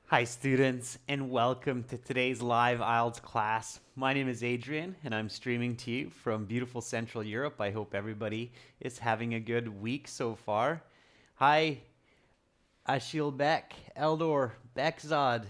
Hi students, and welcome to today's live IELTS class. My name is Adrian and I'm streaming to you from beautiful Central Europe. I hope everybody is having a good week so far. Hi, Ashil Beck, Eldor, Bekzad.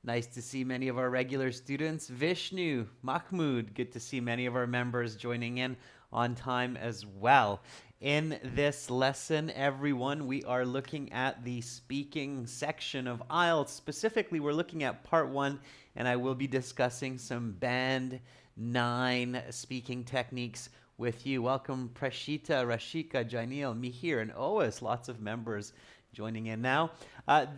Nice to see many of our regular students. Vishnu, Mahmood, good to see many of our members joining in on time as well. In this lesson, everyone, we are looking at the speaking section of IELTS. Specifically, we're looking at part 1, and I will be discussing some band 9 speaking techniques with you. Welcome Prashita, Rashika, Jainil, Mihir, and Oas. Lots of members joining in now.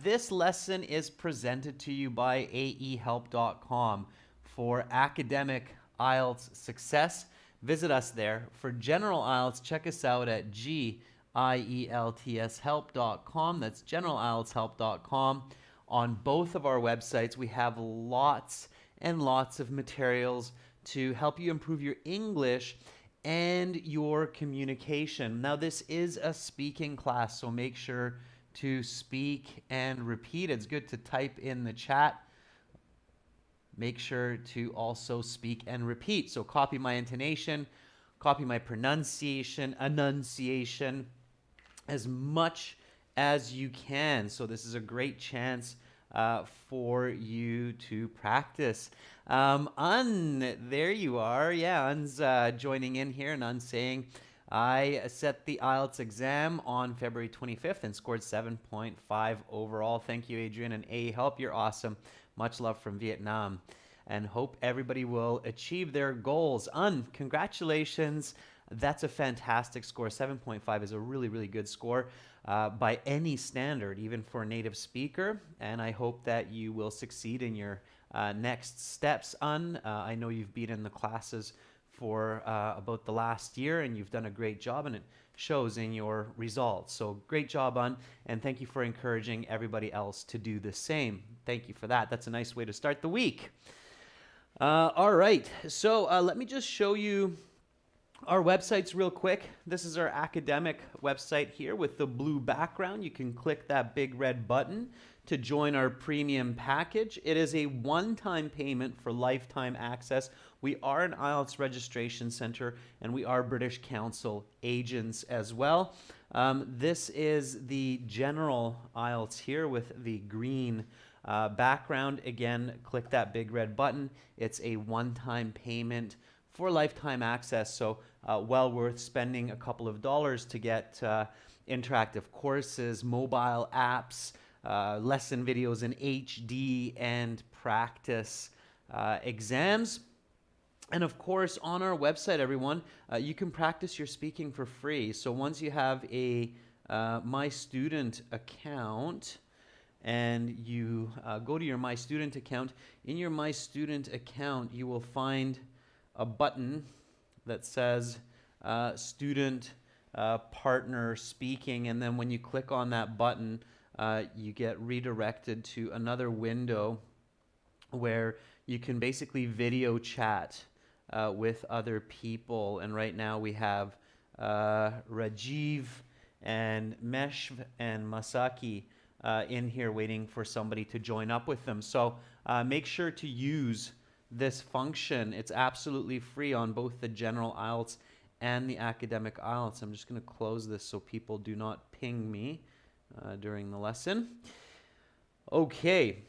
This lesson is presented to you by aehelp.com. For academic IELTS success, visit us there. For general IELTS, check us out at gieltshelp.com. That's generalieltshelp.com. On both of our websites, we have lots and lots of materials to help you improve your English and your communication. Now, this is a speaking class, so make sure to speak and repeat. It's good to type in the chat. Make sure to also speak and repeat. So copy my intonation, copy my pronunciation, enunciation, as much as you can. So this is a great chance for you to practice. There you are. Yeah, Un's joining in here, and Un's saying, I set the IELTS exam on February 25th and scored 7.5 overall. Thank you, Adrian and A-Help. You're awesome. Much love from Vietnam. And hope everybody will achieve their goals. Congratulations. That's a fantastic score. 7.5 is a really, really good score by any standard, even for a native speaker. And I hope that you will succeed in your next steps. I know you've been in the classes for about the last year, and you've done a great job, and it shows in your results. So great job, and thank you for encouraging everybody else to do the same. Thank you for that. That's a nice way to start the week. All right, so let me just show you our websites real quick. This is our academic website here with the blue background. You can click that big red button to join our premium package. It is a one-time payment for lifetime access. We are an IELTS registration center, and we are British Council agents as well. This is the general IELTS here with the green background. Again, click that big red button. It's a one-time payment for lifetime access, so well worth spending a couple of dollars to get interactive courses, mobile apps, lesson videos in HD, and practice exams. And of course, on our website, everyone, you can practice your speaking for free. So once you have a My Student account, and you go to your My Student account, in your My Student account, you will find a button that says Student Partner Speaking. And then when you click on that button, you get redirected to another window where you can basically video chat with other people. And right now we have Rajiv and Meshv and Masaki in here waiting for somebody to join up with them. So make sure to use this function. It's absolutely free on both the general IELTS and the academic IELTS. I'm just going to close this so people do not ping me during the lesson. Okay.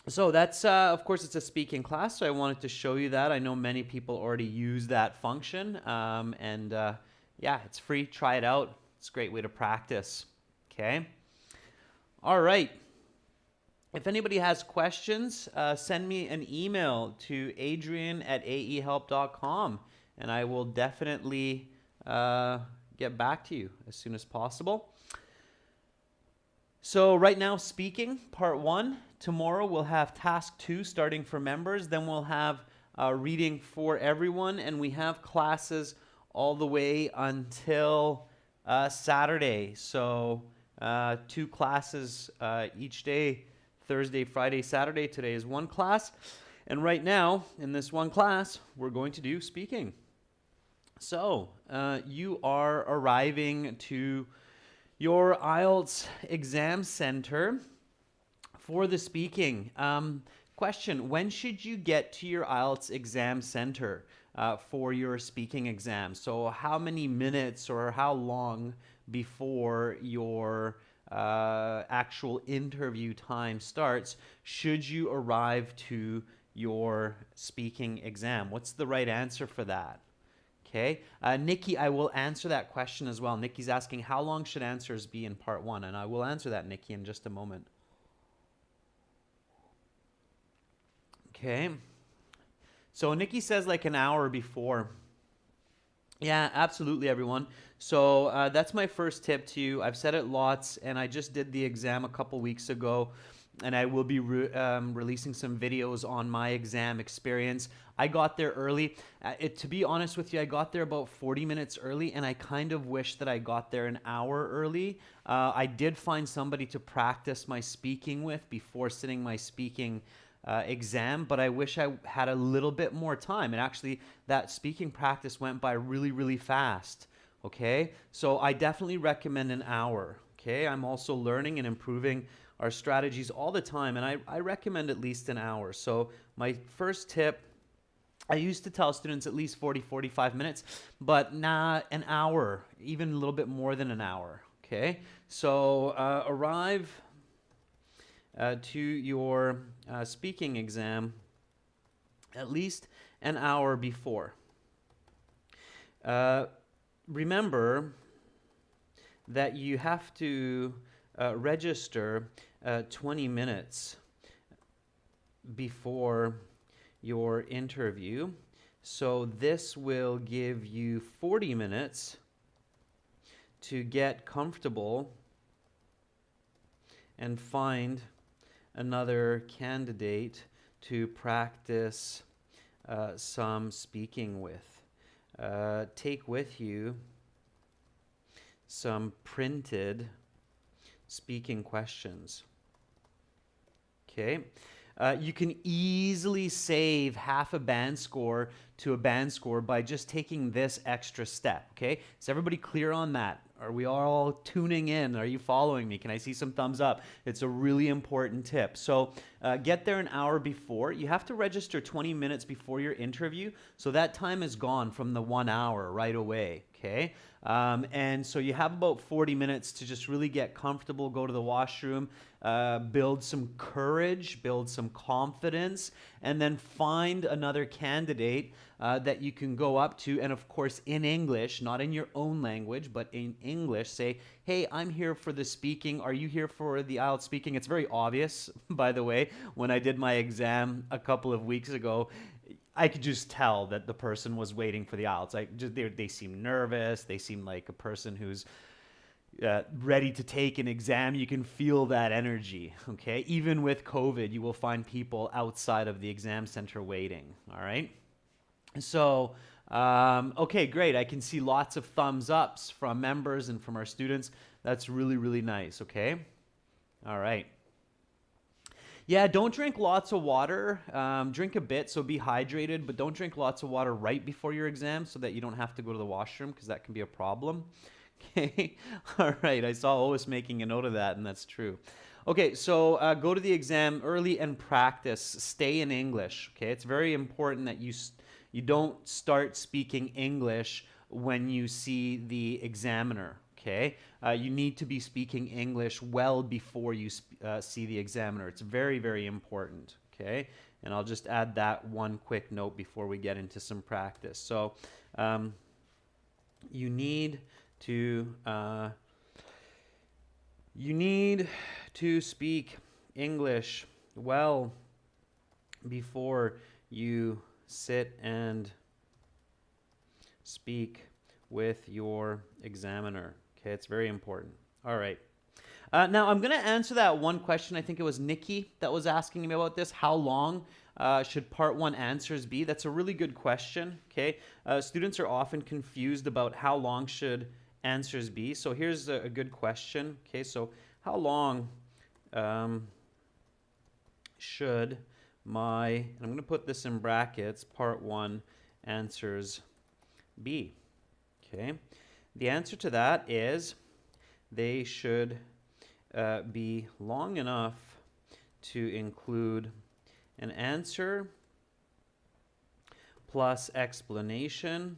So that's, of course, it's a speaking class, so I wanted to show you that. I know many people already use that function, yeah, it's free. Try it out. It's a great way to practice. Okay. All right. If anybody has questions, send me an email to adrian@aehelp.com, and I will definitely get back to you as soon as possible. So right now, speaking, part 1. Tomorrow we'll have task 2 starting for members. Then we'll have reading for everyone, and we have classes all the way until Saturday. So 2 classes each day, Thursday, Friday, Saturday. Today is 1 class. And right now, in this 1 class, we're going to do speaking. So you are arriving to your IELTS exam center For the speaking, question, when should you get to your IELTS exam center for your speaking exam? So how many minutes or how long before your actual interview time starts should you arrive to your speaking exam? What's the right answer for that? Okay, Nikki, I will answer that question as well. Nikki's asking, how long should answers be in part one? And I will answer that, Nikki, in just a moment. Okay, so Nikki says like an hour before. Yeah, absolutely, everyone. So that's my first tip to you. I've said it lots, and I just did the exam a couple weeks ago, and I will be releasing some videos on my exam experience. I got there early. To be honest with you, I got there about 40 minutes early, and I kind of wish that I got there an hour early. I did find somebody to practice my speaking with before sitting my speaking exam, but I wish I had a little bit more time. And actually, that speaking practice went by really, really fast. Okay, so I definitely recommend an hour. Okay, I'm also learning and improving our strategies all the time, and I recommend at least an hour. So my first tip, I used to tell students at least 40, 45 minutes, but nah, an hour, even a little bit more than an hour. Okay, so arrive to your speaking exam at least an hour before. Remember that you have to register 20 minutes before your interview. So this will give you 40 minutes to get comfortable and find another candidate to practice some speaking with. Take with you some printed speaking questions. Okay. You can easily save half a band score to a band score by just taking this extra step. Okay. Is everybody clear on that? Are we all tuning in? Are you following me? Can I see some thumbs up? It's a really important tip. So get there an hour before. You have to register 20 minutes before your interview. So that time is gone from the 1 hour right away. Okay. And so you have about 40 minutes to just really get comfortable, go to the washroom, build some courage, build some confidence, and then find another candidate that you can go up to. And of course, in English, not in your own language, but in English, say, hey, I'm here for the speaking. Are you here for the IELTS speaking? It's very obvious, by the way, when I did my exam a couple of weeks ago, I could just tell that the person was waiting for the IELTS. They seem nervous. They seem like a person who's ready to take an exam. You can feel that energy, okay? Even with COVID, you will find people outside of the exam center waiting, all right? So, okay, great. I can see lots of thumbs ups from members and from our students. That's really, really nice, okay? All right. Yeah, don't drink lots of water. Drink a bit, so be hydrated, but don't drink lots of water right before your exam so that you don't have to go to the washroom, because that can be a problem. Okay, all right, I saw Otis making a note of that, and that's true. Okay, so go to the exam early and practice. Stay in English, okay? It's very important that you don't start speaking English when you see the examiner, okay? You need to be speaking English well before you see the examiner. It's very, very important, okay? And I'll just add that one quick note before we get into some practice. So you need to speak English well before you sit and speak with your examiner. Okay, it's very important. All right. Now, I'm going to answer that one question. I think it was Nikki that was asking me about this. How long should part one answers be? That's a really good question. Okay, students are often confused about how long should answers be. So here's a good question. Okay, so how long should my, and I'm going to put this in brackets, part one answers be? Okay, the answer to that is they should be long enough to include an answer plus explanation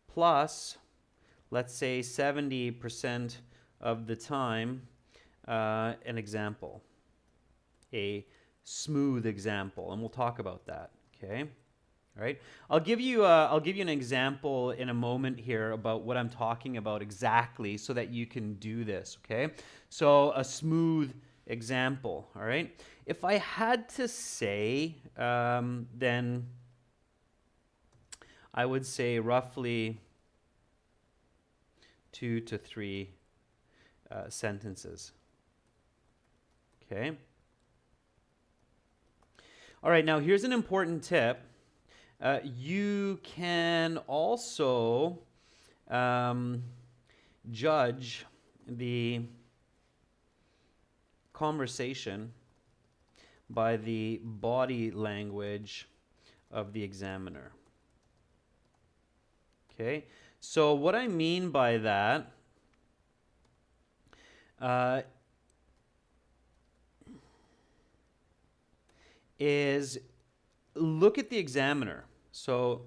plus, let's say 70% of the time, an example, a smooth example, and we'll talk about that. Okay, all right. I'll give you an example in a moment here about what I'm talking about exactly, so that you can do this. Okay, so a smooth example. All right. If I had to say, then I would say roughly 2 to 3 sentences. Okay. All right, now here's an important tip. You can also judge the conversation by the body language of the examiner. Okay, so what I mean by that is look at the examiner. So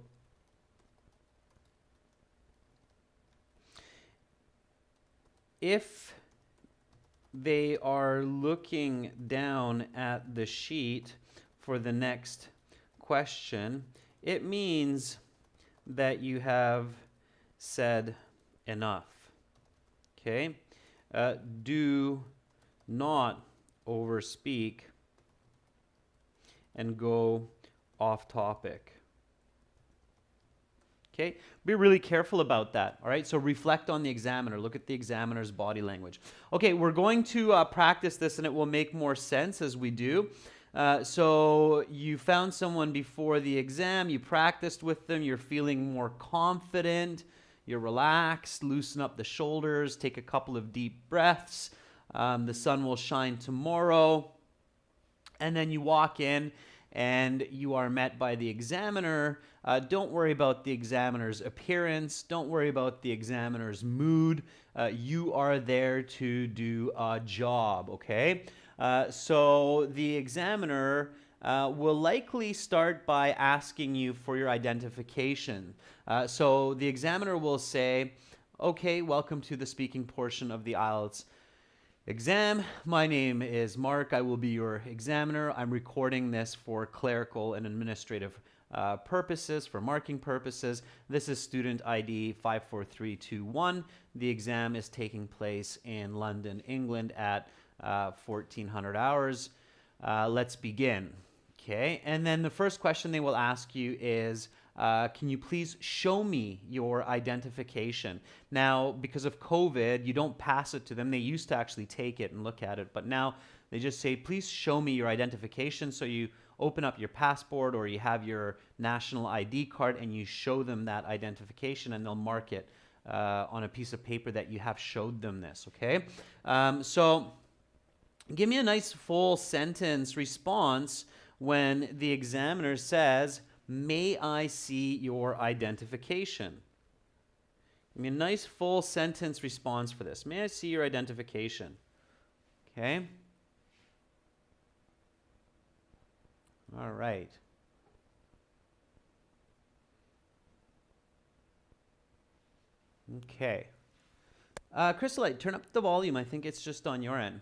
if they are looking down at the sheet for the next question, it means that you have said enough. Okay? Do not overspeak and go off topic. Okay? Be really careful about that. All right? So reflect on the examiner. Look at the examiner's body language. Okay, we're going to practice this, and it will make more sense as we do. So you found someone before the exam, you practiced with them, you're feeling more confident, you're relaxed, loosen up the shoulders, take a couple of deep breaths. The sun will shine tomorrow. And then you walk in and you are met by the examiner. Don't worry about the examiner's appearance. Don't worry about the examiner's mood. You are there to do a job, okay? So the examiner will likely start by asking you for your identification. So the examiner will say, okay, welcome to the speaking portion of the IELTS exam. My name is Mark. I will be your examiner. I'm recording this for clerical and administrative purposes, for marking purposes. This is student ID 54321. The exam is taking place in London, England at 1400 hours. Let's begin. Okay, and then the first question they will ask you is, can you please show me your identification? Now, because of COVID, you don't pass it to them. They used to actually take it and look at it, but now they just say, please show me your identification. So you open up your passport or you have your national ID card and you show them that identification, and they'll mark it on a piece of paper that you have showed them this, okay? So give me a nice full sentence response when the examiner says, may I see your identification? Give me a nice full sentence response for this. May I see your identification? Okay. All right. Okay. Crystalite, turn up the volume. I think it's just on your end.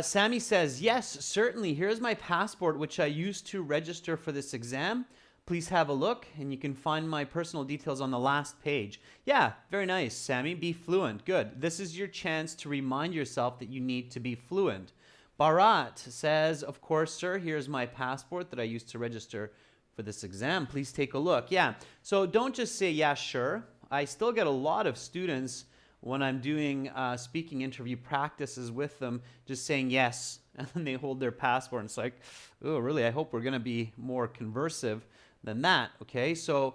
Sammy says, yes, certainly. Here's my passport, which I used to register for this exam. Please have a look, and you can find my personal details on the last page. Yeah, very nice, Sammy. Be fluent. Good. This is your chance to remind yourself that you need to be fluent. Bharat says, of course, sir, here's my passport that I used to register for this exam. Please take a look. Yeah, so don't just say, yeah, sure. I still get a lot of students when I'm doing speaking interview practices with them, just saying yes, and then they hold their passport, and it's like, oh, really, I hope we're going to be more conversive than that, okay? So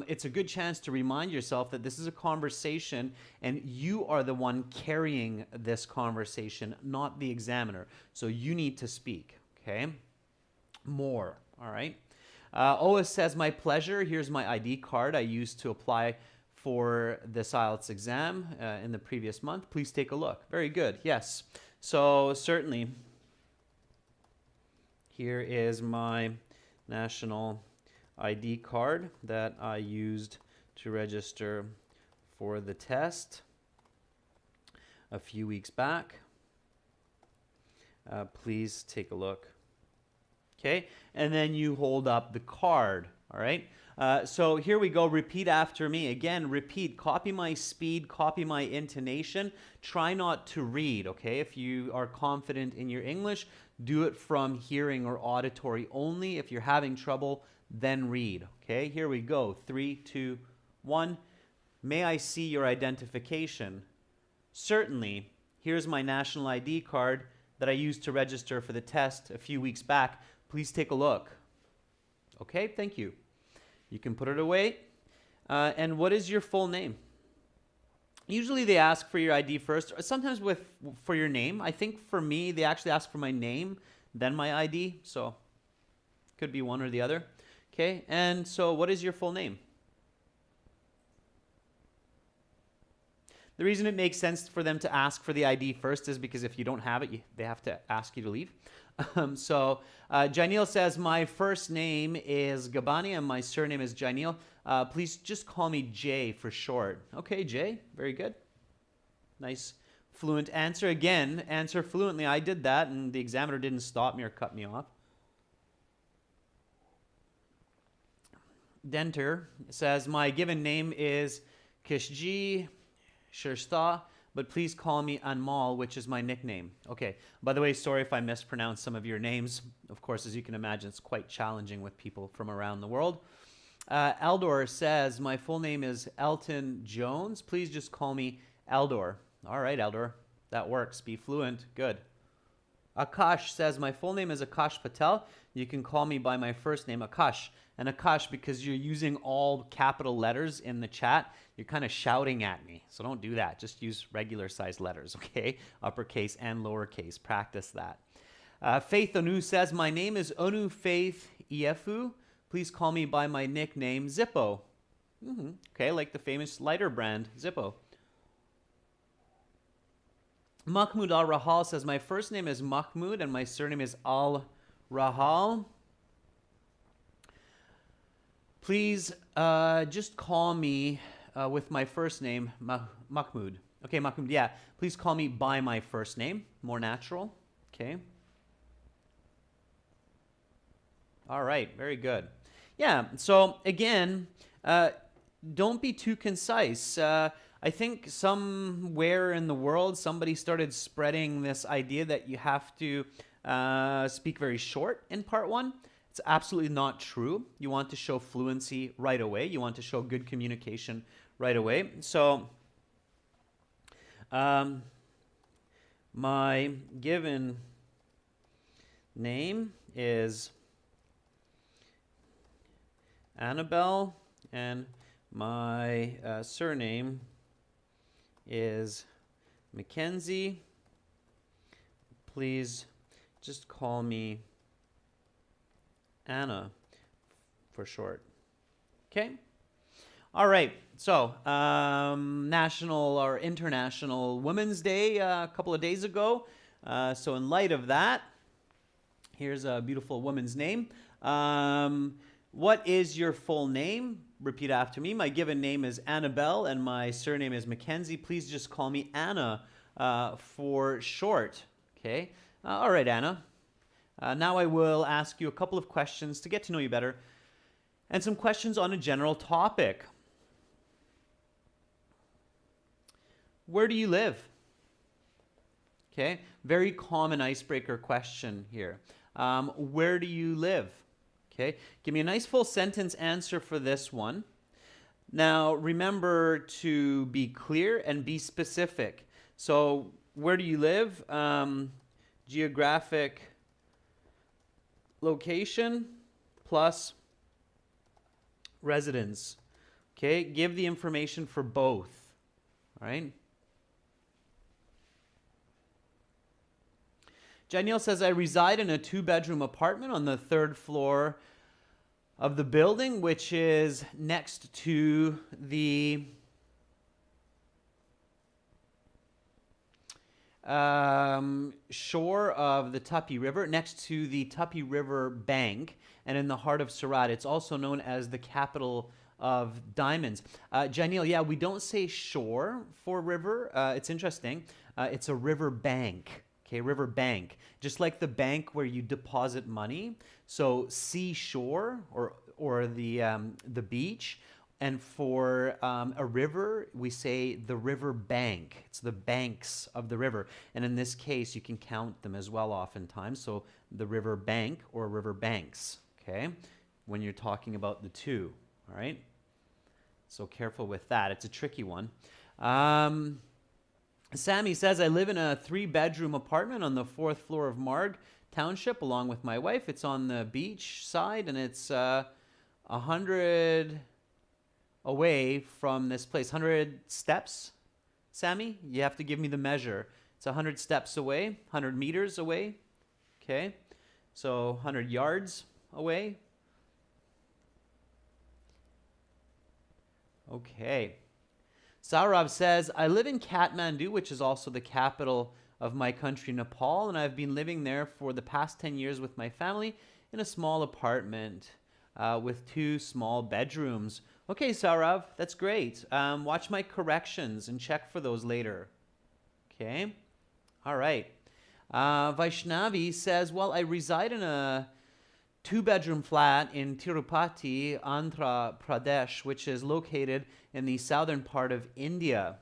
it's a good chance to remind yourself that this is a conversation, and you are the one carrying this conversation, not the examiner. So you need to speak, okay? More, all right? Ois says, my pleasure. Here's my ID card I used to apply for this IELTS exam in the previous month. Please take a look. Very good. Yes. So certainly Here is my national ID card that I used to register for the test a few weeks back. Please take a look. Okay, and then you hold up the card, all right? So here we go, repeat after me. Again, repeat, copy my speed, copy my intonation. Try not to read, okay? If you are confident in your English, do it from hearing or auditory only. If you're having trouble, then read, okay? Here we go, 3, 2, 1. May I see your identification? Certainly. Here's my national ID card that I used to register for the test a few weeks back. Please take a look. Okay, thank you. You can put it away. And what is your full name? Usually they ask for your ID first, or sometimes for your name. I think for me, they actually ask for my name, then my ID. So could be one or the other. Okay, and so what is your full name? The reason it makes sense for them to ask for the ID first is because if you don't have it, they have to ask you to leave. Janil says, my first name is Gabani and my surname is Janil. Please just call me Jay for short. Okay, Jay, very good. Nice fluent answer. Again, answer fluently. I did that and the examiner didn't stop me or cut me off. Denter says, my given name is Kishji Shirsta, but please call me Anmal, which is my nickname. Okay, by the way, sorry if I mispronounced some of your names. Of course, as you can imagine, it's quite challenging with people from around the world. Eldor says, my full name is Elton Jones. Please just call me Eldor. All right, Eldor, that works. Be fluent. Good. Akash says, my full name is Akash Patel. You can call me by my first name, Akash. And Akash, because you're using all capital letters in the chat, you're kind of shouting at me. So don't do that. Just use regular sized letters, okay? Uppercase and lowercase. Practice that. Faith Onu says, my name is Onu Faith Iefu. Please call me by my nickname, Zippo. Okay, like the famous lighter brand, Zippo. Mahmoud Al-Rahal says, my first name is Mahmoud and my surname is Al-Rahal. Please just call me with my first name, Mahmoud. Okay, Mahmoud, yeah. Please call me by my first name. More natural. Okay. All right, very good. Yeah, so again, don't be too concise. I think somewhere in the world, somebody started spreading this idea that you have to speak very short in part one. It's absolutely not true. You want to show fluency right away. You want to show good communication right away. So my given name is Annabelle and my surname is Mackenzie. Please just call me Anna for short. Okay? All right. So, National or International Women's Day a couple of days ago. So in light of that, here's a beautiful woman's name. What is your full name? Repeat after me. My given name is Annabelle and my surname is Mackenzie. Please just call me Anna for short. Okay? All right, Anna. Now I will ask you a couple of questions to get to know you better and some questions on a general topic. Where do you live? Okay, very common icebreaker question here. Where do you live? Okay, give me a nice full sentence answer for this one. Now remember to be clear and be specific. So where do you live? Geographic location plus residence. Okay, give the information for both. All right. Janelle says, I reside in a 2-bedroom apartment on the 3rd floor of the building, which is next to the shore of the Tupi River, next to the Tupi River bank, and in the heart of Surat. It's also known as the capital of diamonds. Janil, yeah, we don't say shore for river. It's interesting. It's a river bank. Okay, river bank, just like the bank where you deposit money. So seashore or the beach, and for a river we say the river bank. It's the banks of the river, and in this case you can count them as well oftentimes. So the river bank or river banks. Okay, when you're talking about the two. All right. So careful with that. It's a tricky one. Sammy says, I live in a 3-bedroom apartment on the 4th floor of Marg Township along with my wife. It's on the beach side, and it's 100 away from this place. 100 steps, Sammy? You have to give me the measure. It's 100 steps away, 100 meters away. Okay, so 100 yards away. Okay. Saurabh says, I live in Kathmandu, which is also the capital of my country, Nepal, and I've been living there for the past 10 years with my family in a small apartment with 2 small bedrooms. Okay, Saurabh, that's great. Watch my corrections and check for those later. Okay. All right. Vaishnavi says, well, I reside in a 2-bedroom flat in Tirupati, Andhra Pradesh, which is located in the southern part of India.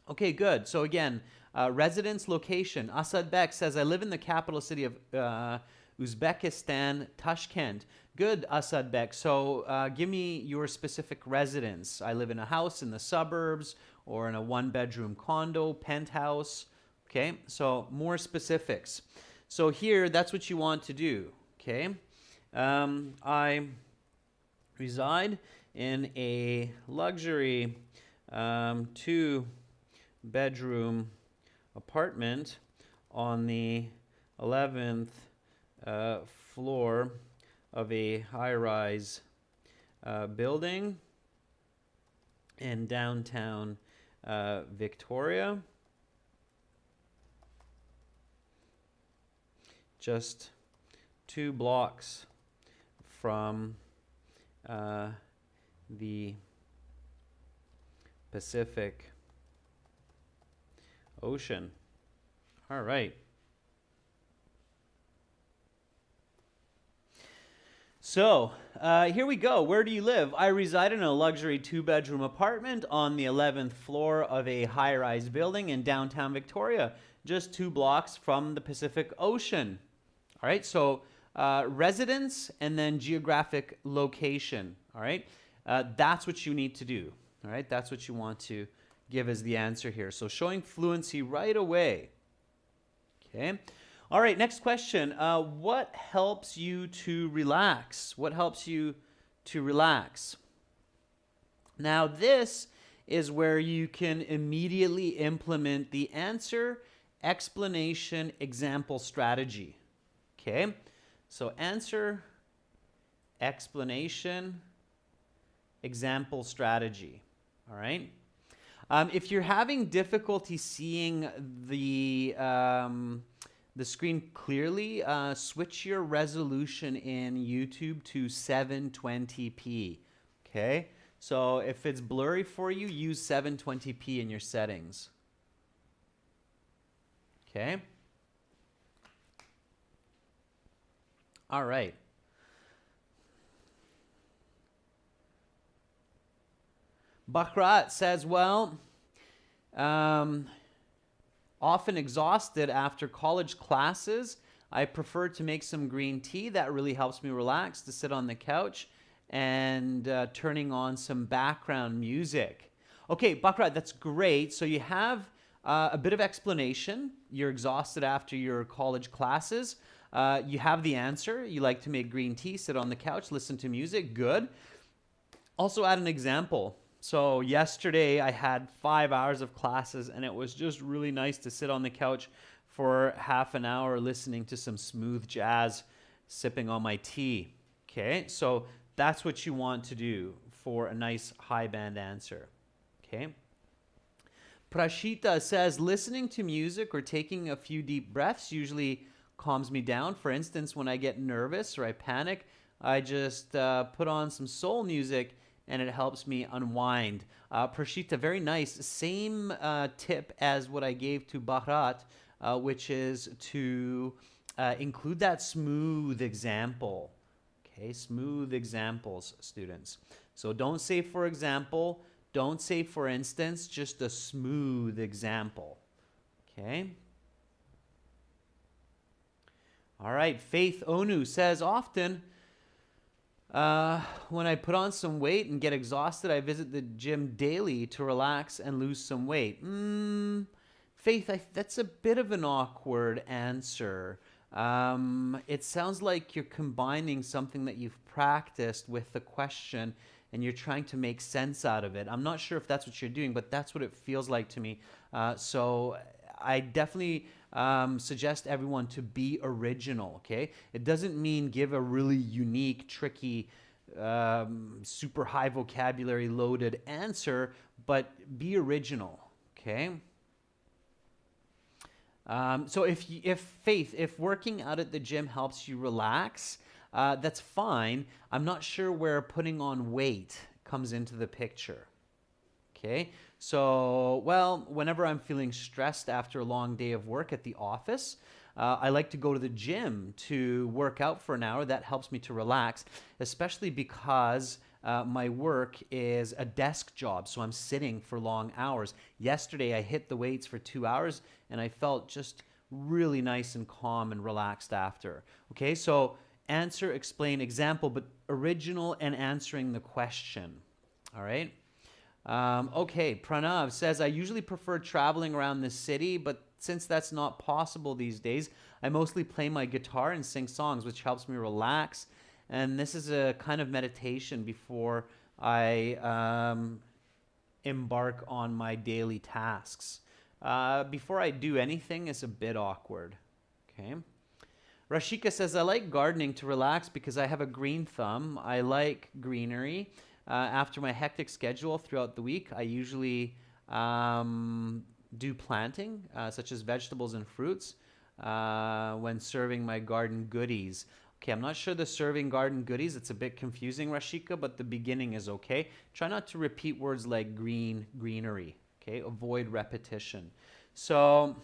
Okay, good. So again, residence location. Asad Bek says, I live in the capital city of Uzbekistan, Tashkent. Good, Asad Bek. So give me your specific residence. I live in a house in the suburbs or in a 1-bedroom condo, penthouse. Okay, so more specifics. So here, that's what you want to do. Okay, I reside in a luxury 2-bedroom apartment on the 11th floor of a high-rise building in downtown Victoria. Just 2 blocks from the Pacific Ocean. All right. So here we go. Where do you live? I reside in a luxury 2-bedroom apartment on the 11th floor of a high-rise building in downtown Victoria, just 2 blocks from the Pacific Ocean. All right, so residence and then geographic location. All right, that's what you need to do. All right, that's what you want to give as the answer here. So showing fluency right away. Okay. All right, next question. What helps you to relax? What helps you to relax? Now, this is where you can immediately implement the answer, explanation, example, strategy. Okay, so answer, explanation, example, strategy. All right. If you're having difficulty seeing the screen clearly, switch your resolution in YouTube to 720p. Okay, so if it's blurry for you, use 720p in your settings. Okay. All right. Bakrat says, well, often exhausted after college classes, I prefer to make some green tea. That really helps me relax, to sit on the couch and turning on some background music. Okay, Bakrat, that's great. So you have a bit of explanation. You're exhausted after your college classes. You have the answer. You like to make green tea, sit on the couch, listen to music. Good. Also add an example. So yesterday I had 5 hours of classes and it was just really nice to sit on the couch for half an hour listening to some smooth jazz, sipping on my tea. Okay, so that's what you want to do for a nice high band answer. Okay. Prashita says, listening to music or taking a few deep breaths usually calms me down. For instance, when I get nervous or I panic, I just put on some soul music and it helps me unwind. Prashita, very nice. Same tip as what I gave to Bharat, which is to include that smooth example. Okay, smooth examples, students. So don't say, for example, don't say, for instance, just a smooth example. Okay. All right, Faith Onu says, often when I put on some weight and get exhausted, I visit the gym daily to relax and lose some weight. Faith, that's a bit of an awkward answer. It sounds like you're combining something that you've practiced with the question and you're trying to make sense out of it. I'm not sure if that's what you're doing, but that's what it feels like to me. So I definitely suggest everyone to be original, okay? It doesn't mean give a really unique, tricky, super high vocabulary loaded answer, but be original, okay? So if working out at the gym helps you relax, that's fine. I'm not sure where putting on weight comes into the picture. Okay, so, well, whenever I'm feeling stressed after a long day of work at the office, I like to go to the gym to work out for an hour. That helps me to relax, especially because my work is a desk job, so I'm sitting for long hours. Yesterday, I hit the weights for 2 hours, and I felt just really nice and calm and relaxed after. Okay, so answer, explain, example, but original and answering the question. All right? Okay, Pranav says, I usually prefer traveling around the city, but since that's not possible these days, I mostly play my guitar and sing songs, which helps me relax. And this is a kind of meditation before I embark on my daily tasks. Before I do anything, it's a bit awkward. Okay. Rashika says, I like gardening to relax because I have a green thumb. I like greenery. After my hectic schedule throughout the week, I usually do planting, such as vegetables and fruits, when serving my garden goodies. Okay, I'm not sure the serving garden goodies. It's a bit confusing, Rashika, but the beginning is okay. Try not to repeat words like green, greenery. Okay, avoid repetition. So,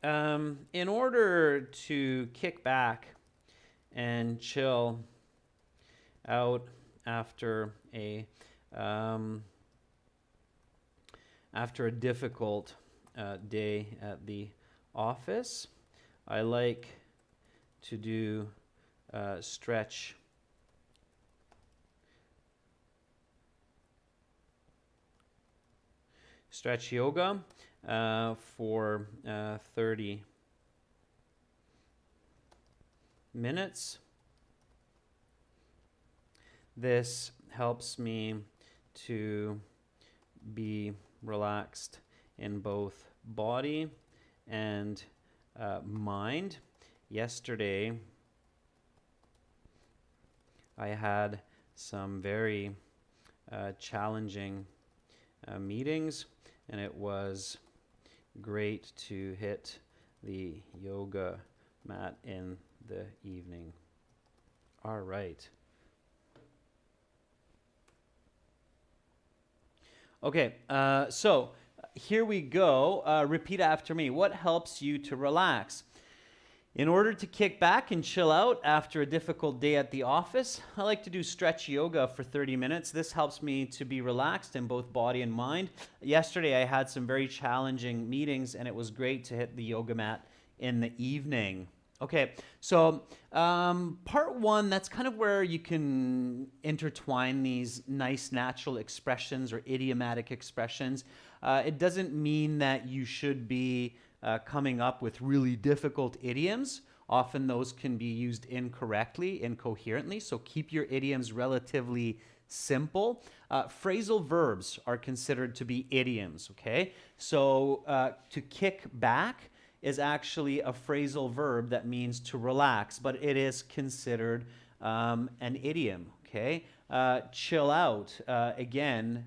in order to kick back and chill out after a difficult day at the office, I like to do stretch yoga for 30 minutes. This helps me to be relaxed in both body and mind. Yesterday, I had some very challenging meetings, and it was great to hit the yoga mat in the evening. All right. Okay, so here we go. Repeat after me. What helps you to relax? In order to kick back and chill out after a difficult day at the office, I like to do stretch yoga for 30 minutes. This helps me to be relaxed in both body and mind. Yesterday, I had some very challenging meetings, and it was great to hit the yoga mat in the evening. Okay, so part one, that's kind of where you can intertwine these nice natural expressions or idiomatic expressions. It doesn't mean that you should be coming up with really difficult idioms. Often those can be used incorrectly, incoherently, so keep your idioms relatively simple. Phrasal verbs are considered to be idioms, okay? So to kick back is actually a phrasal verb that means to relax, but it is considered an idiom, okay? Chill out, again,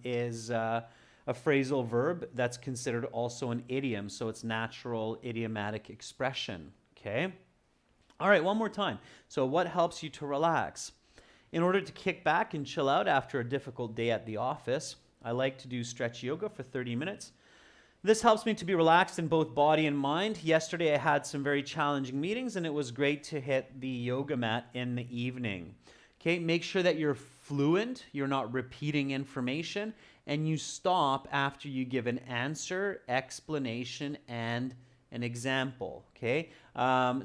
is a phrasal verb that's considered also an idiom, so it's natural idiomatic expression, okay? All right, one more time. So what helps you to relax? In order to kick back and chill out after a difficult day at the office, I like to do stretch yoga for 30 minutes. This helps me to be relaxed in both body and mind. Yesterday I had some very challenging meetings and it was great to hit the yoga mat in the evening. Okay, make sure that you're fluent, you're not repeating information, and you stop after you give an answer, explanation, and an example, okay?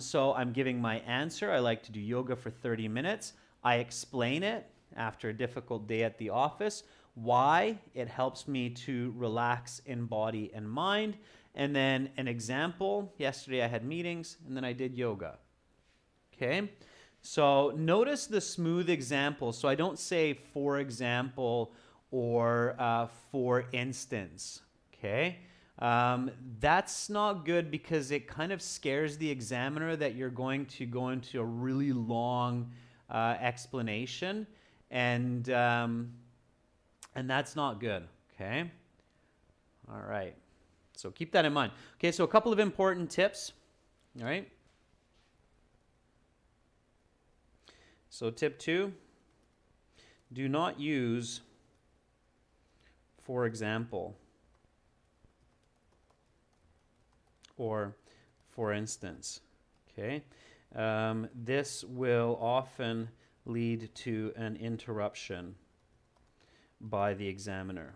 So I'm giving my answer. I like to do yoga for 30 minutes. I explain it after a difficult day at the office, why it helps me to relax in body and mind, and then an example. Yesterday I had meetings, and then I did yoga, okay? So notice the smooth example. So I don't say for example or for instance, okay? That's not good because it kind of scares the examiner that you're going to go into a really long explanation, and that's not good, okay? All right, so keep that in mind. Okay, so a couple of important tips, all right? So tip 2, do not use for example or for instance, okay? This will often lead to an interruption by the examiner,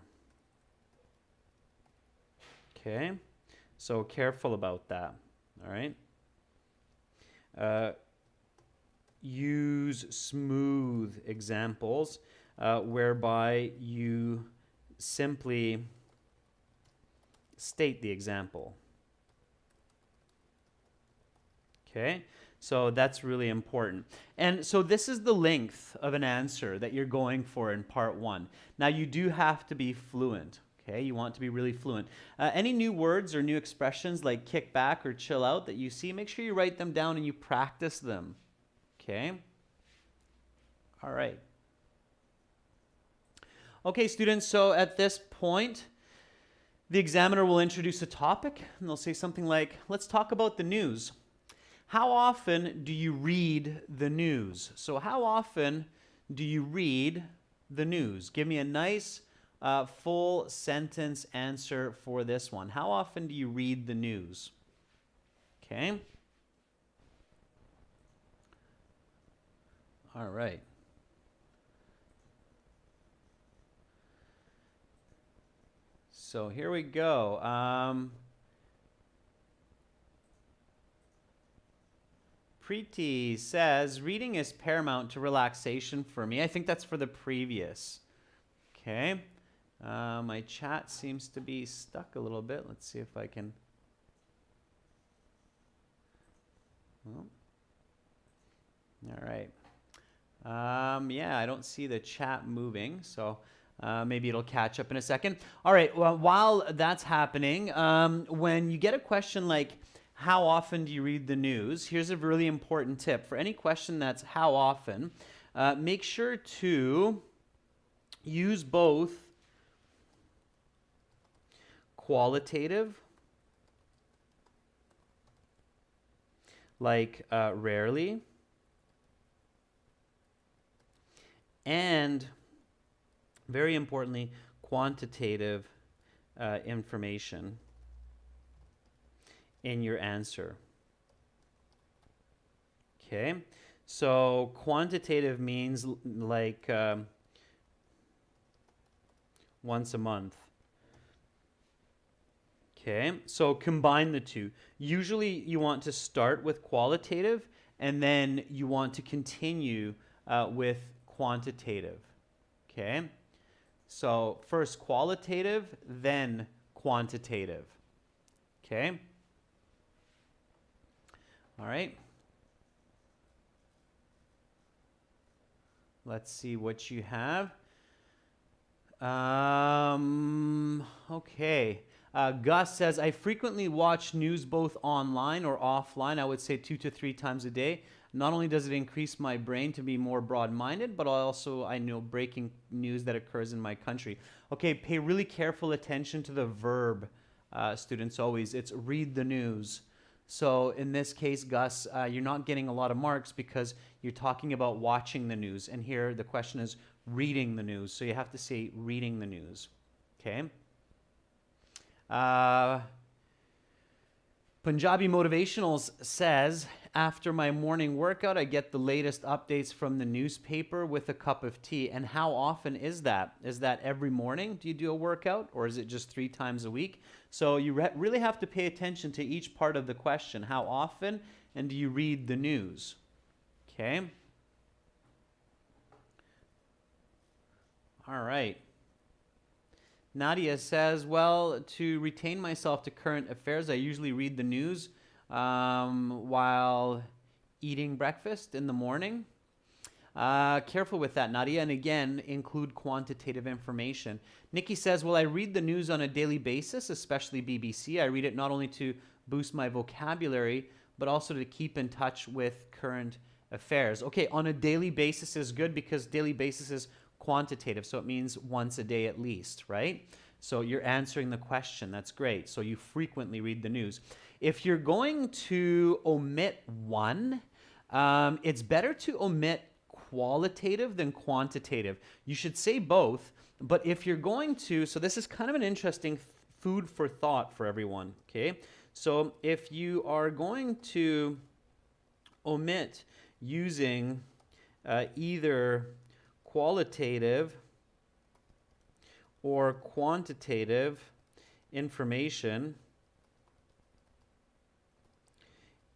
okay? So careful about that, all right? Use smooth examples whereby you simply state the example. Okay, so that's really important. And so this is the length of an answer that you're going for in part 1. Now you do have to be fluent. Okay, you want to be really fluent. Any new words or new expressions like kick back or chill out that you see, make sure you write them down and you practice them. Okay? All right. Okay, students, so at this point, the examiner will introduce a topic and they'll say something like, let's talk about the news. How often do you read the news? So how often do you read the news? Give me a nice full sentence answer for this one. How often do you read the news? Okay. All right. So here we go. Preeti says, reading is paramount to relaxation for me. I think that's for the previous. Okay. My chat seems to be stuck a little bit. Let's see if I can. Well, all right. Yeah, I don't see the chat moving, so maybe it'll catch up in a second. All right, well, while that's happening, when you get a question like, how often do you read the news? Here's a really important tip. For any question that's how often, make sure to use both qualitative, like rarely, and very importantly, quantitative information in your answer. Okay, so quantitative means like once a month. Okay, so combine the two. Usually you want to start with qualitative and then you want to continue with quantitative. Okay, so first qualitative, then quantitative. Okay, all right. Let's see what you have. Okay. Gus says, I frequently watch news both online or offline. I would say 2 to 3 times a day. not only does it increase my brain to be more broad-minded, but also I know breaking news that occurs in my country. Okay, pay really careful attention to the verb, students, always. It's read the news. So in this case, Gus, you're not getting a lot of marks because you're talking about watching the news. And here the question is reading the news. So you have to say reading the news. Okay? Punjabi Motivationals says, after my morning workout, I get the latest updates from the newspaper with a cup of tea. And how often is that? Is that every morning? Do you do a workout? Or is it just 3 times a week? So you really have to pay attention to each part of the question. How often? And do you read the news? Okay. All right. Nadia says, well, to retain myself to current affairs, I usually read the news while eating breakfast in the morning. Careful with that, Nadia. And again, include quantitative information. Nikki says, well, I read the news on a daily basis, especially BBC. I read it not only to boost my vocabulary, but also to keep in touch with current affairs. Okay, on a daily basis is good because daily basis is quantitative, so it means once a day at least, right? So you're answering the question. That's great. So you frequently read the news. If you're going to omit one, it's better to omit qualitative than quantitative. You should say both, but if you're going to, so this is kind of an interesting food for thought for everyone, okay? So if you are going to omit using either qualitative or quantitative information,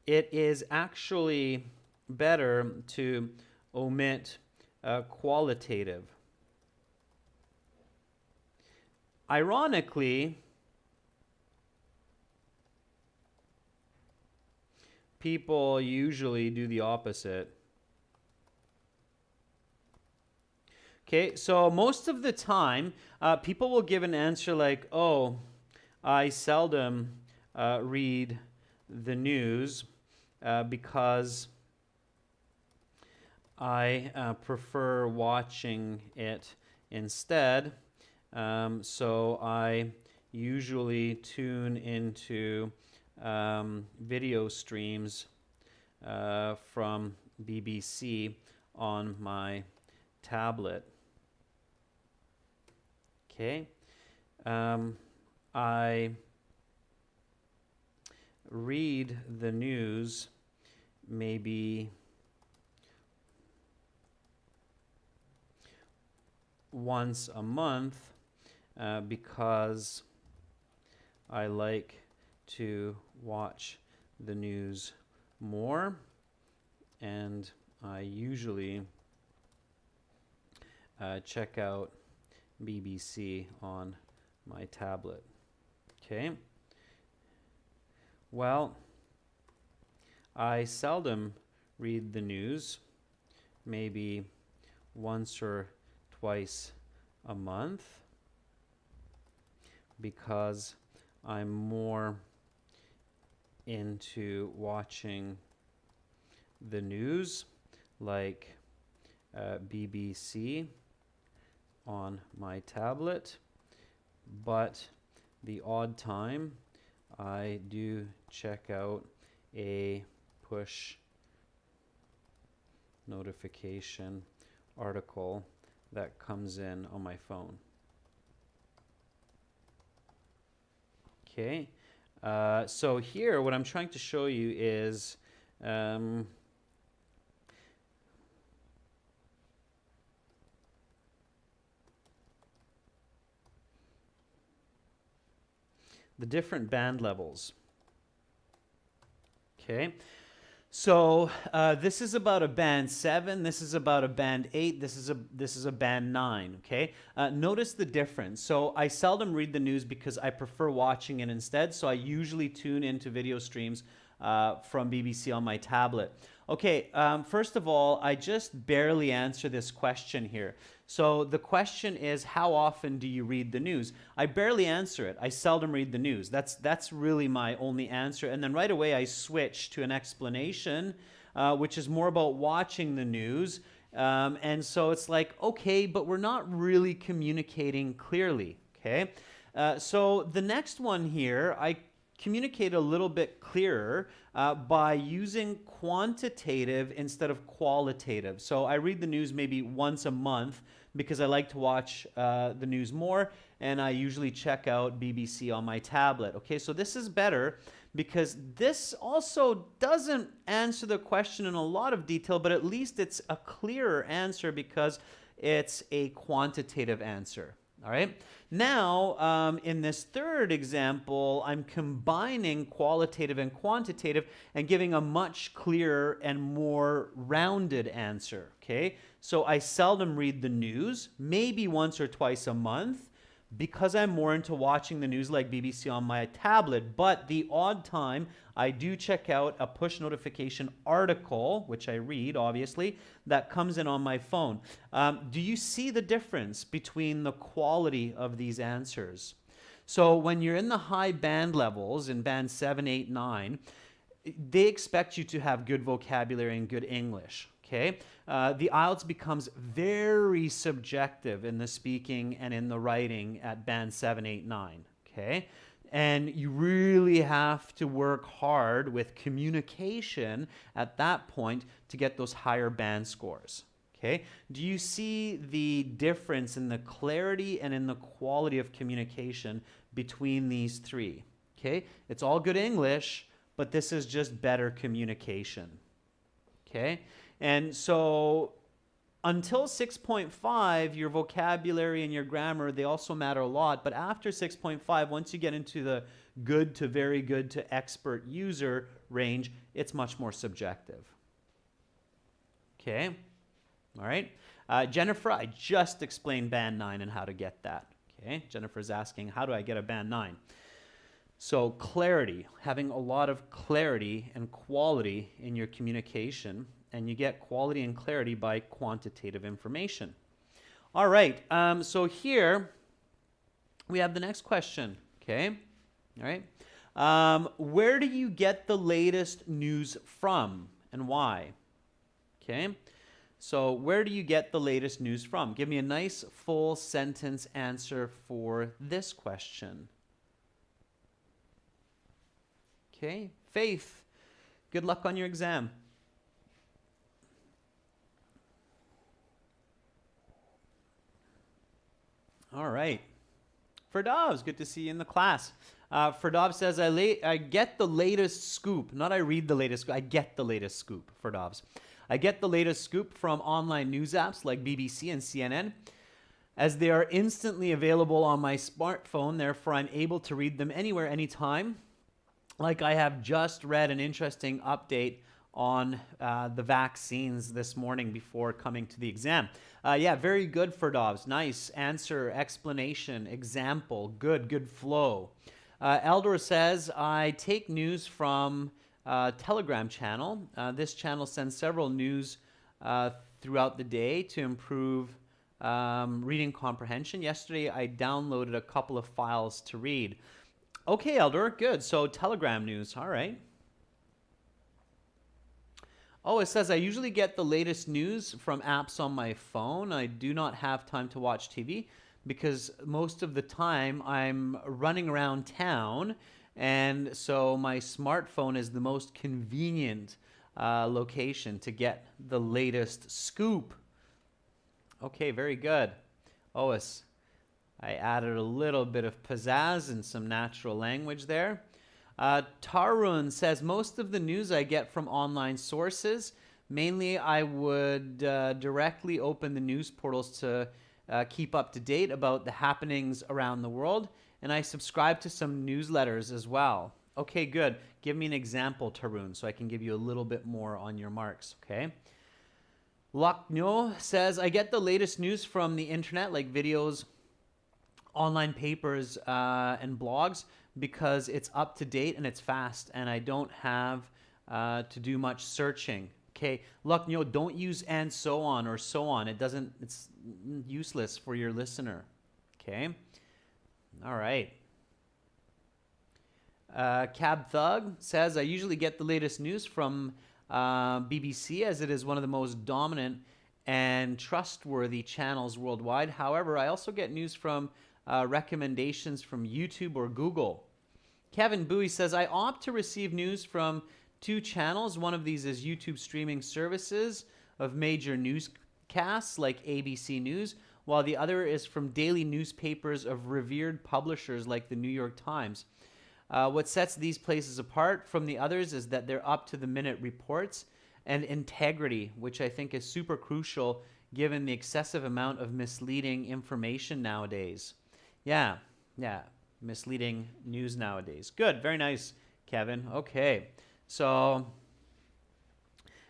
it is actually better to omit qualitative. Ironically, people usually do the opposite. Okay, so most of the time, people will give an answer like, oh, I seldom read the news because I prefer watching it instead. So I usually tune into video streams from BBC on my tablet. Okay. I read the news maybe once a month because I like to watch the news more, and I usually check out BBC on my tablet. Okay. Well, I seldom read the news, maybe once or twice a month, because I'm more into watching the news, like BBC on my tablet, but the odd time I do check out a push notification article that comes in on my phone. Okay, so here what I'm trying to show you is the different band levels. Okay, so this is about a band 7, this is about a band 8, this is a band 9. Okay, notice the difference. So I seldom read the news because I prefer watching it instead. So I usually tune into video streams from BBC on my tablet. Okay, first of all, I just barely answer this question here. So the question is, how often do you read the news? I barely answer it. I seldom read the news. That's really my only answer. And then right away I switch to an explanation. which is more about watching the news. And so it's like, okay, but we're not really communicating clearly, okay? So the next one here, I communicate a little bit clearer by using quantitative instead of qualitative. So I read the news maybe once a month because I like to watch the news more, and I usually check out BBC on my tablet. Okay, so this is better because this also doesn't answer the question in a lot of detail, but at least it's a clearer answer because it's a quantitative answer. All right. Now, in this third example, I'm combining qualitative and quantitative and giving a much clearer and more rounded answer. Okay. So I seldom read the news, maybe once or twice a month, because I'm more into watching the news like BBC on my tablet. But the odd time, I do check out a push notification article, which I read, obviously, that comes in on my phone. Do you see the difference between the quality of these answers? So when you're in the high band levels, in band 7, 8, 9, they expect you to have good vocabulary and good English. Okay, the IELTS becomes very subjective in the speaking and in the writing at band 7, 8, 9. Okay, and you really have to work hard with communication at that point to get those higher band scores. Okay, do you see the difference in the clarity and in the quality of communication between these three? Okay, it's all good English, but this is just better communication. Okay. And so until 6.5, your vocabulary and your grammar, they also matter a lot. But after 6.5, once you get into the good to very good to expert user range, it's much more subjective. Okay. All right. Jennifer, I just explained band 9 and how to get that. Okay. Jennifer's asking, how do I get a band 9? So clarity, having a lot of clarity and quality in your communication. And you get quality and clarity by quantitative information. All right, so here we have the next question, okay? All right, where do you get the latest news from and why? Okay, so where do you get the latest news from? Give me a nice full sentence answer for this question. Okay, Faith, good luck on your exam. All right. Ferdow's, good to see you in the class. Ferdav says, I get the latest scoop. Not I read the latest scoop. I get the latest scoop, Ferdav's. I get the latest scoop from online news apps like BBC and CNN, as they are instantly available on my smartphone. Therefore, I'm able to read them anywhere, anytime. Like I have just read an interesting update on the vaccines this morning before coming to the exam. Yeah, very good, Ferdovs. Nice answer, explanation, example. Good flow. Eldor says, I take news from Telegram channel. This channel sends several news throughout the day to improve reading comprehension. Yesterday, I downloaded a couple of files to read. Okay, Eldor, good. So Telegram news, all right. Oh, it says I usually get the latest news from apps on my phone. I do not have time to watch TV because most of the time I'm running around town, and so my smartphone is the most convenient location to get the latest scoop. Okay, very good. Ois, I added a little bit of pizzazz and some natural language there. Tarun says, most of the news I get from online sources. Mainly, I would directly open the news portals to keep up to date about the happenings around the world. And I subscribe to some newsletters as well. Okay, good. Give me an example, Tarun, so I can give you a little bit more on your marks, okay? Laknyo says, I get the latest news from the internet, like videos, online papers, and blogs, because it's up to date and it's fast and I don't have to do much searching. Okay, look, don't use and so on or so on. It's useless for your listener. Okay, all right. Cab Thug says, I usually get the latest news from BBC, as it is one of the most dominant and trustworthy channels worldwide. However, I also get news from recommendations from YouTube or Google. Kevin Bowie says, I opt to receive news from two channels. One of these is YouTube streaming services of major newscasts like ABC News, while the other is from daily newspapers of revered publishers like the New York Times. What sets these places apart from the others is that they're up-to-the-minute reports and integrity, which I think is super crucial given the excessive amount of misleading information nowadays. Yeah, misleading news nowadays. Good, very nice, Kevin. Okay, so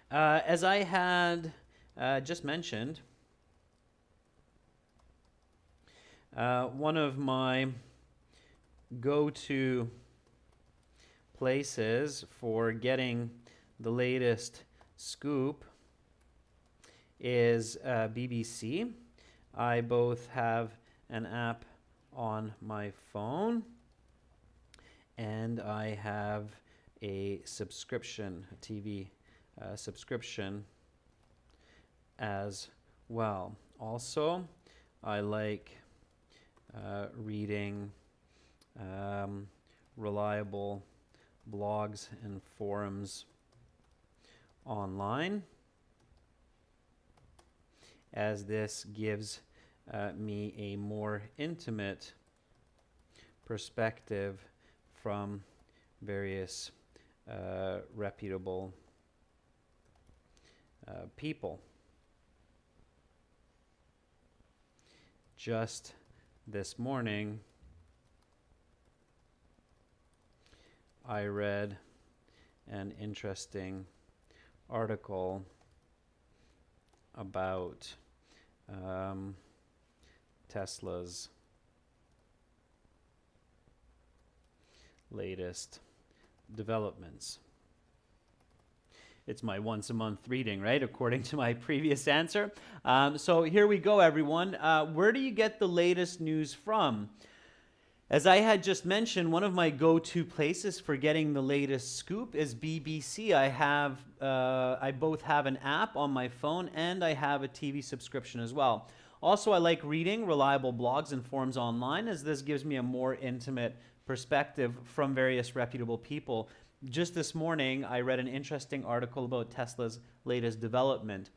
as I had just mentioned, one of my go-to places for getting the latest scoop is BBC. I both have an app on my phone and I have a subscription, a TV subscription as well. Also, I like reading reliable blogs and forums online, as this gives me a more intimate perspective from various reputable people. Just this morning, I read an interesting article about Tesla's latest developments. It's my once a month reading, right? According to my previous answer. So here we go, everyone. Where do you get the latest news from? As I had just mentioned, one of my go-to places for getting the latest scoop is BBC. I both have an app on my phone and I have a TV subscription as well. Also, I like reading reliable blogs and forums online, as this gives me a more intimate perspective from various reputable people. Just this morning, I read an interesting article about Tesla's latest development.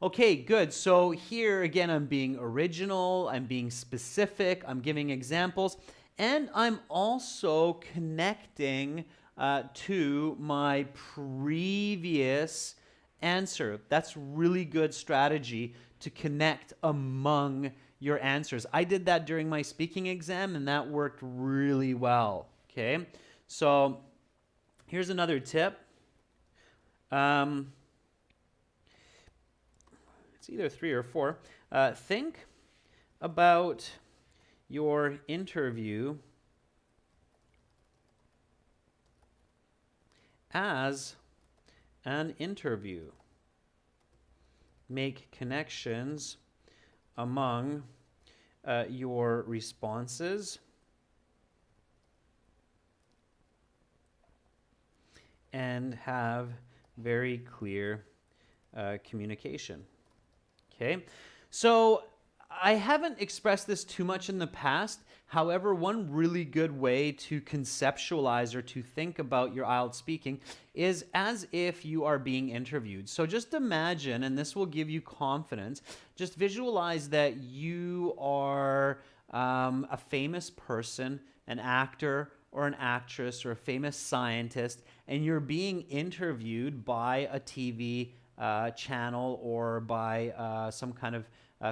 Okay, good. So here again, I'm being original, I'm being specific, I'm giving examples, and I'm also connecting to my previous answer. That's really good strategy to connect among your answers. I did that during my speaking exam, and that worked really well. Okay, so here's another tip. It's either 3 or 4. Think about your interview as an interview. Make connections among your responses and have very clear communication. Okay, so I haven't expressed this too much in the past. However, one really good way to conceptualize or to think about your IELTS speaking is as if you are being interviewed. So just imagine, and this will give you confidence, just visualize that you are a famous person, an actor or an actress or a famous scientist, and you're being interviewed by a TV channel or by some kind of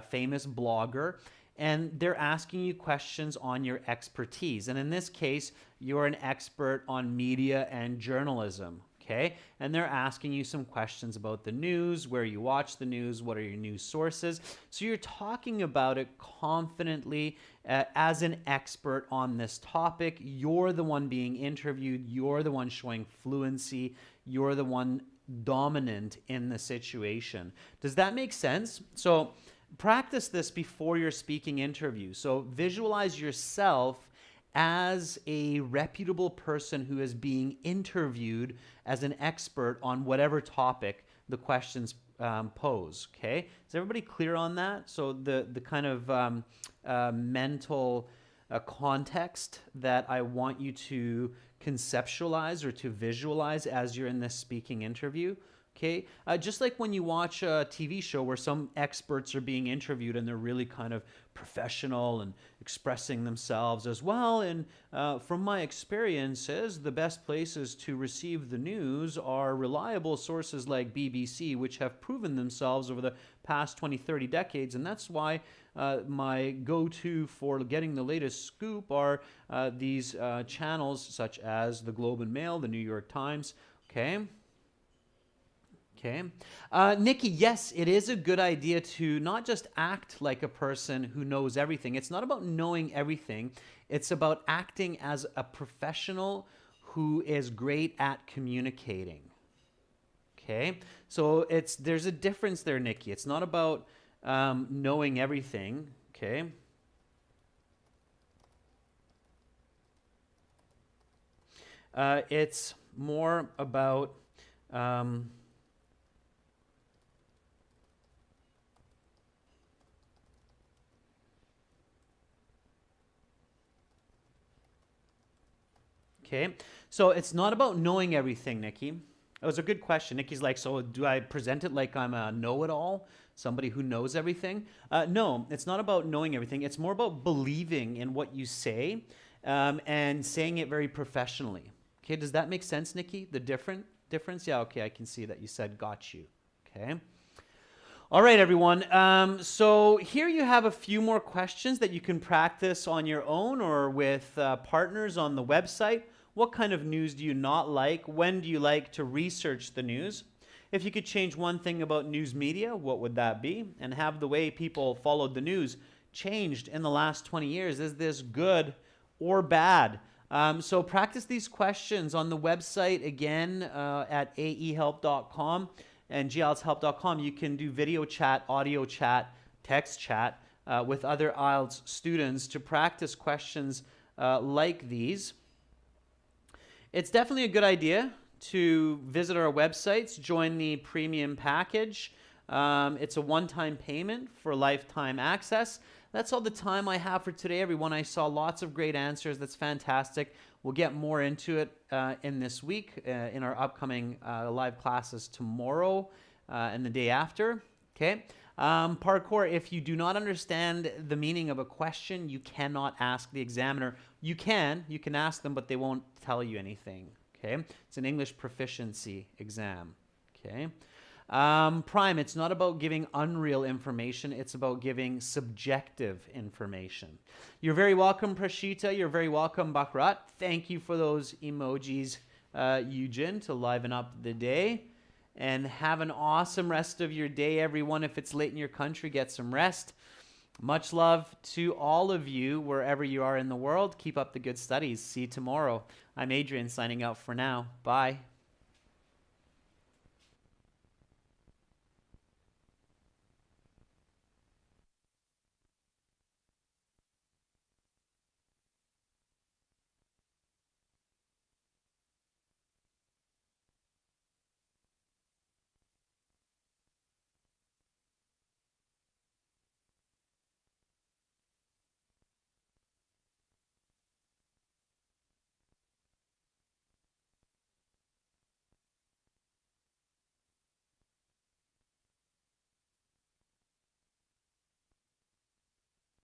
famous blogger, and they're asking you questions on your expertise. And in this case, you're an expert on media and journalism, okay? And they're asking you some questions about the news, where you watch the news, what are your news sources. So you're talking about it confidently as an expert on this topic. You're the one being interviewed. You're the one showing fluency. You're the one dominant in the situation. Does that make sense? So practice this before your speaking interview. So visualize yourself as a reputable person who is being interviewed as an expert on whatever topic the questions pose. Okay, is everybody clear on that? So the kind of mental context that I want you to conceptualize or to visualize as you're in this speaking interview. Okay, just like when you watch a TV show where some experts are being interviewed and they're really kind of professional and expressing themselves as well. And from my experiences, the best places to receive the news are reliable sources like BBC, which have proven themselves over the past 20, 30 decades. And that's why my go-to for getting the latest scoop are these channels such as the Globe and Mail, the New York Times. Okay. Okay. Nikki, yes, it is a good idea to not just act like a person who knows everything. It's not about knowing everything. It's about acting as a professional who is great at communicating. Okay. So there's a difference there, Nikki. It's not about knowing everything. Okay. It's more about okay, so it's not about knowing everything, Nikki. That was a good question. Nikki's like, so do I present it like I'm a know-it-all, somebody who knows everything? No, it's not about knowing everything. It's more about believing in what you say and saying it very professionally. Okay, does that make sense, Nikki? The difference? Yeah, okay, I can see that you said got you. Okay. All right, everyone. So here you have a few more questions that you can practice on your own or with partners on the website. What kind of news do you not like? When do you like to research the news? If you could change one thing about news media, what would that be? And have the way people followed the news changed in the last 20 years? Is this good or bad? So practice these questions on the website again at aehelp.com and gieltshelp.com. You can do video chat, audio chat, text chat with other IELTS students to practice questions like these. It's definitely a good idea to visit our websites, join the premium package. It's a one-time payment for lifetime access. That's all the time I have for today, everyone. I saw lots of great answers. That's fantastic. We'll get more into it in this week in our upcoming live classes tomorrow and the day after. Okay. Parkour, if you do not understand the meaning of a question, you cannot ask the examiner. You can ask them, but they won't tell you anything. Okay. It's an English proficiency exam. Okay. Prime, it's not about giving unreal information. It's about giving subjective information. You're very welcome, Prashita. You're very welcome, Bakrat. Thank you for those emojis, Eugene, to liven up the day. And have an awesome rest of your day, everyone. If it's late in your country, get some rest. Much love to all of you, wherever you are in the world. Keep up the good studies. See you tomorrow. I'm Adrian, signing out for now. Bye.